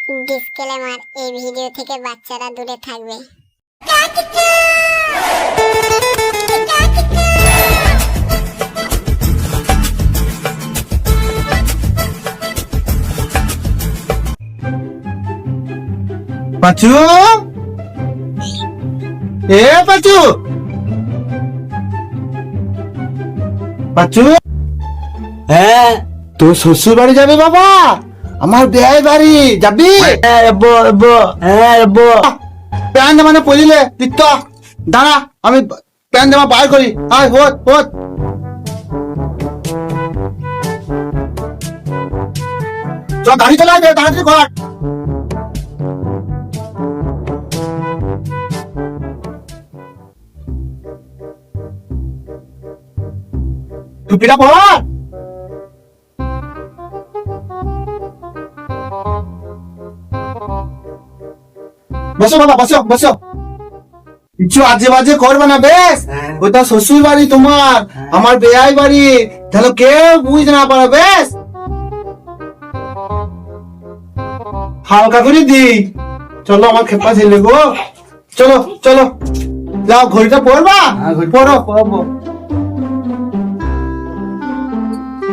Disclaimer, এই video থেকে বাচ্চারা দূরে থাকবে। পাচু, এ পাচু, পাচু, হ্যাঁ তোর শ্বশুর বাড়ি যাবে বাবা? আমার বিয়ে বাড়ি যাবি? প্যান জামা পড়িলে দিত, দাঁড়া আমি প্যান জামা বার করি। আয় হোত হোত, চল গাড়ি চলে আসবে, তাড়াতাড়ি কর। টুপিটা পর। বসো বাবা, বসো বসো। কিছু আজে বাজে করবে না বেশ। ওটা শ্বশুর বাড়ি তোমার, আমার বেয়াই বাড়ি, তাহলে কেউ বুঝতে না পারে বেশ। হালকা করে দি। চলো আমার খেপা ছেলে গো, চলো চলো যাও। ঘড়িটা পরবা? পরো পরবো।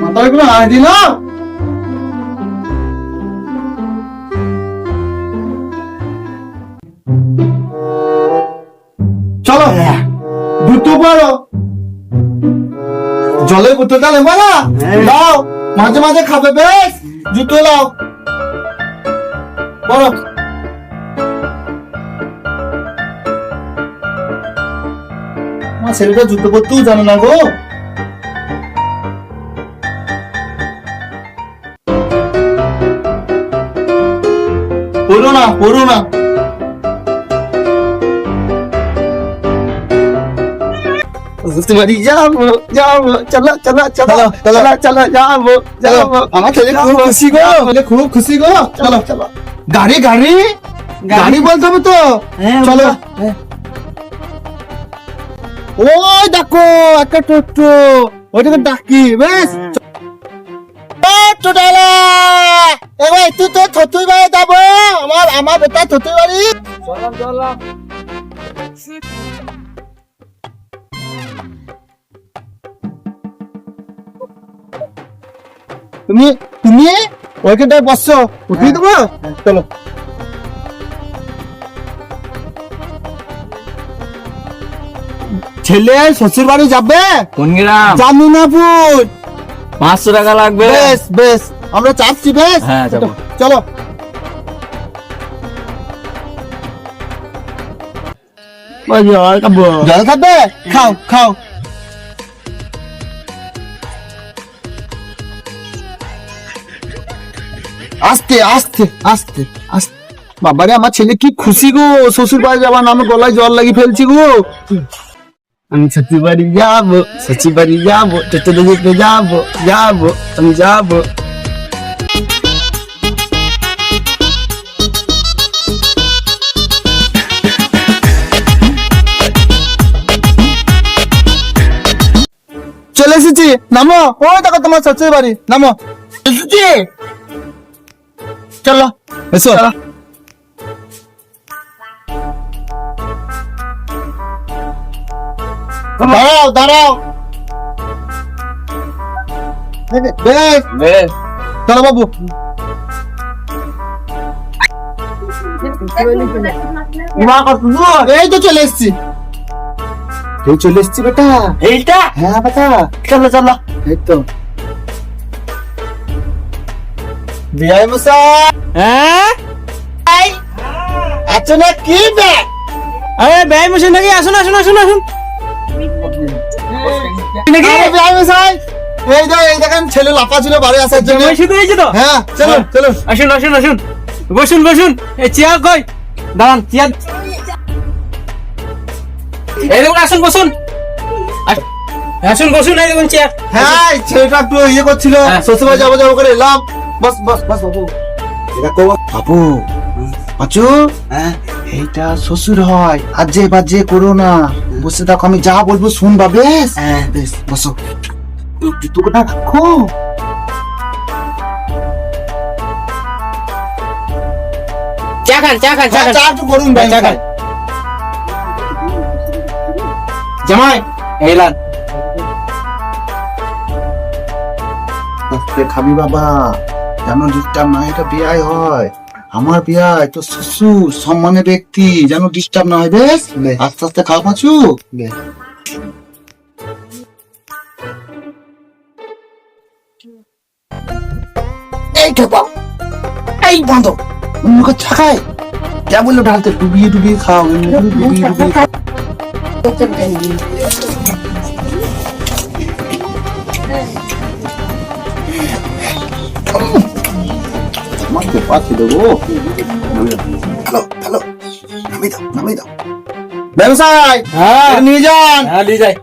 মাথায় কোনো হাত দিল। চলো জুতো পরো। জলের বোতলটা নেবো না? লাও, মাঝে মাঝে খাবে বেশ। জুতো লাও, পরো। আমার ছেলেটা জুতো পরতেও জানে না গো। পড়ো না, পড়ো না। যাবো যাবো, চলো চলো চলো চলো চলো, যাবো যাবো। আমার ছেলে খুব খুশি গো, খুব খুশি গো। চলো চলো। গাড়ি গাড়ি গাড়ি বলতে হবে তো। চলো। ওই দেখো একটা টোটো, ওইটাকে ডাকি বেশ। টোটালা এবার তুই তো থতুই বাড়ি যাবো। আমার বেটা থতুই বাড়ি। চলাম চলাম। তুমি তুমি ওইখানটায় বসছো, উঠিয়ে দেবো। চলো। ছেলে শ্বশুর বাড়ি যাবে? কোন গ্রাম? জামুনাপুর। 500 টাকা লাগবে। বেশ বেশ, আমরা চাচ্ছি বেশ। হ্যাঁ যাবো। চলো। জল খাবে? খাও খাও। আস্তে আস্তে আস্তে আস্তে। বাবারে আমার ছেলে কি খুশি গো, শ্বশুর বাড়ি যাবার নামে গলায় জল লাগিয়ে ফেলছি গো। আমি শ্বশুর বাড়ি যাবো, শ্বশুর বাড়ি যাবো, টোটো দেখতে যাবো যাবো, আমি যাবো। চলে এসেছি, নামো। ওই দেখো তোমার শ্বশুর বাড়ি, নামো। এসেছি, চলো এসো। দাঁড়াও দাঁড়াও। বেশ বেশ। চলো বাবু। এই তো চলে এসছি, এই চলে এসছি বেটা। এইটা? হ্যাঁ বেটা, চলো চলো। এই তো বিয়াই মশাই। হ্যাঁ আচ্ছা না কি ব্যাগ? আরে ব্যয় মশাই নাকি? আসুন আসুন আসুন আসুন। আরে বিয়াই মশাই, এই যে এই দেখেন ছেলে লাফা ছিল বাড়ি আসার জন্য। শুধু হয়েছে তো? হ্যাঁ চলো চলো। আসুন আসুন আসুন, বসুন বসুন। এই চেয়ার কই? দাঁড়ান, চেয়ার। এই দেখুন, আসুন বসুন। আসুন বসুন, এই দেখুন চেয়ার। হ্যাঁ ছেলেটা একটু ইয়ে করছিল, হ্যাঁ। শ্বশুর বাড়ি যাবো যাবো করে এলাম। বস বস বস বাবু। এটা কো বাবু? পাঁচু, এইটা শ্বশুর হয়, আজে বাজে করো না। বসে দেখো, আমি যা বলবো শুনবা বেশ। বেশ বসো। জুতোটা রাখো। চা খান চা খান চা খান চা একটু করুন ভাই, চা খান জামাই এলান আস্তে খাবি বাবা, যেন ডিস্টার্ব না হয়, এটা বিয়ে হয়। আমার বিয়ে তো শ্বশুর সম্মানের ব্যক্তি, যেন ডিস্টার্ব না হয়। বেশ আস্তে আস্তে খাও পাঁচু। এই খেপা, এই বন্ধ, অন্যকে ছাকায় যা বললো ঢালতে, ডুবিয়ে ডুবিয়ে খাও, ডুবিয়ে ডুবিয়ে খাও। মাকে পাচ্ছি দেবো। হ্যালো হ্যালো, নামিয়ে দাও নামিয়ে দাও। ব্যবসায় হ্যাঁ এটা নিয়ে যান। হ্যাঁ নিয়ে যাই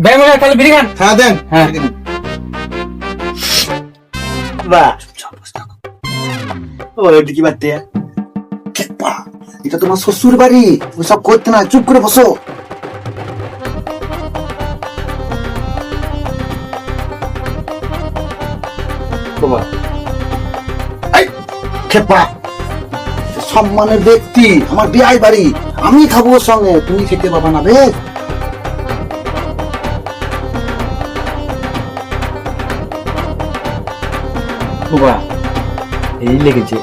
ভাই মনে তাহলে বিড়ি খান হ্যাঁ দেন। হ্যাঁ বাহ, ও এটা কি বাড়তে? খেপা, এটা তোমার শ্বশুর বাড়ি, ওসব করতে না, চুপ করে বসো। এই, খেপা, সম্মানের ব্যক্তি, আমার বিয়ে বাড়ি, আমি খাবো ওর সঙ্গে, তুমি খেতে পাবা না। বেশ বাবা এই লেগেছে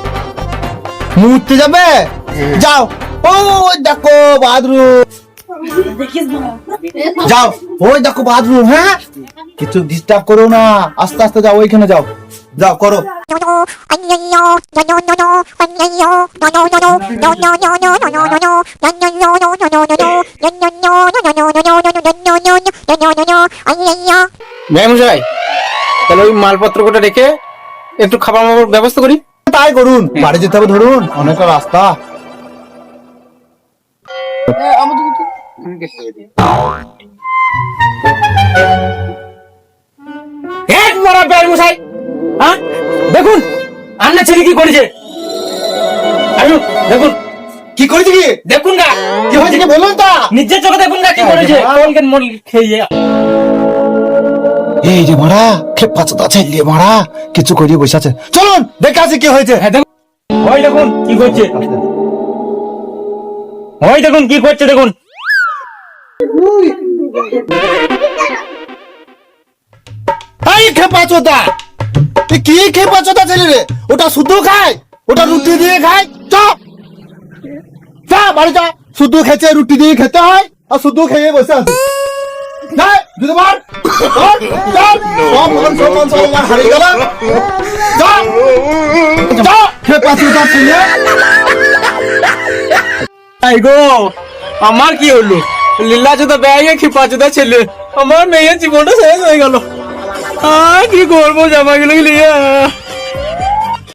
মুহূর্তে যাবে, যাও। ও দেখো বাথরুম, যাও ওই দেখো বাথরুম। হ্যাঁ, কিছু ডিস্টার্ব করো না, আস্তে আস্তে যাও, ওইখানে যাও, যাও করো। ভাই মশাই তাহলে ওই মালপত্র কোটা রেখে একটু খাবার মাবার ব্যবস্থা করি। তাই করুন, বাড়ি যেতে হবে, ধরুন অনেকটা রাস্তা। এক মারা ভাই মশাই, হ্যাঁ দেখুন আন্না ছেলে কি করেছে, আসুন দেখুন কি করেছি কি? দেখুন গা কি হয়েছে কি বলুন তা? নিজের চোখে দেখুন গা কি করেছে, কোনকে মন খেয়ে এই যে মারা, খেপা চোদা ছেলে মারা, কিছু করিয়ে বসে আছে। চলুন দেখে আসি কি হয়েছে। হ্যাঁ দেখুন ওই দেখুন কি করছে, ওই দেখুন কি করছে দেখুন। এই খেপা চোদা, তুই কি খেপা চোদা ছেলে রে? ওটা শুধু খায়, ওটা রুটি দিয়ে খায়। চা বাড়ি যা, শুধু খেতে রুটি দিয়ে খেতে হয়, আর শুধু খেয়ে বসে আছে। আমার কি হলো, লীলা চোদা ব্যাগে খিপা চোদা ছেলে, আমার মেয়ের জীবনটা শেষ হয়ে গেল। কি করবো জামাইগুলো নিয়ে।